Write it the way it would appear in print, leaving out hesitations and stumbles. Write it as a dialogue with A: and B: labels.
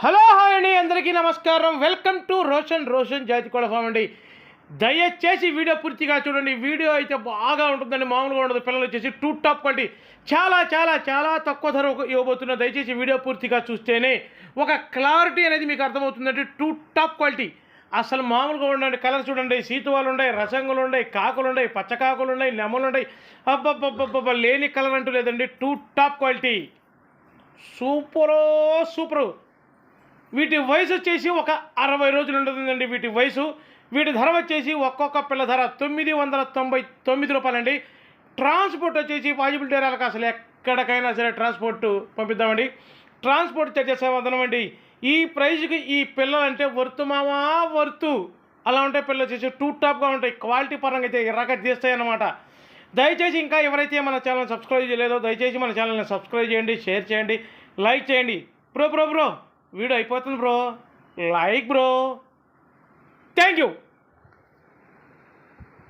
A: Hello hi అండి, అందరికీ నమస్కారం. వెల్కమ్ టు రోషన్ జాతి కోళ్ళ ఫామ్ అండి. దయచేసి వీడియో పూర్తిగా చూడండి. వీడియో అయితే బాగా ఉంటుందండి, మామూలుగా ఉండదు. పిల్లలు వచ్చేసి టూ టాప్ క్వాలిటీ చాలా చాలా చాలా తక్కువ ధర ఇవ్వబోతున్నా. దయచేసి వీడియో పూర్తిగా చూస్తేనే ఒక క్లారిటీ అనేది మీకు అర్థమవుతుందండి. టూ టాప్ క్వాలిటీ అసలు మామూలుగా ఉండండి. కలర్ చూడండి, సీతువాలు ఉన్నాయి, రసంగులు ఉన్నాయి, కాకులు ఉన్నాయి, పచ్చకాకులు ఉన్నాయి, నెమలు ఉన్నాయి. అబ్బబ్బబ్బబ్బ లేని కలర్ అంటూ లేదండి. Two top quality super. వీటి వయసు వచ్చేసి ఒక 60 రోజులు ఉంటుందండి. వీటి వయసు, వీటి ధర వచ్చేసి ఒక్కొక్క పిల్ల ధర 999 రూపాయలండి. ట్రాన్స్పోర్ట్ వచ్చేసి పాజిబిలిటీ ఏరియాలకు అసలు ఎక్కడికైనా సరే ట్రాన్స్పోర్ట్ పంపిద్దామండి. ట్రాన్స్పోర్ట్ చార్జెస్ వదలమండి. ఈ ప్రైజ్కి ఈ పిల్లలంటే వర్తు అలా ఉంటాయి. పిల్లలు వచ్చేసి టూ టాప్గా ఉంటాయి. క్వాలిటీ పరంగా అయితే ఎర్రగా తీస్తాయి అన్నమాట. దయచేసి ఇంకా ఎవరైతే మన ఛానల్ సబ్స్క్రైబ్ చేయలేదో దయచేసి మన ఛానల్ని సబ్స్క్రైబ్ చేయండి, షేర్ చేయండి, లైక్ చేయండి. బ్రో వీడియో అయిపోతుంది bro. Like bro. Thank you.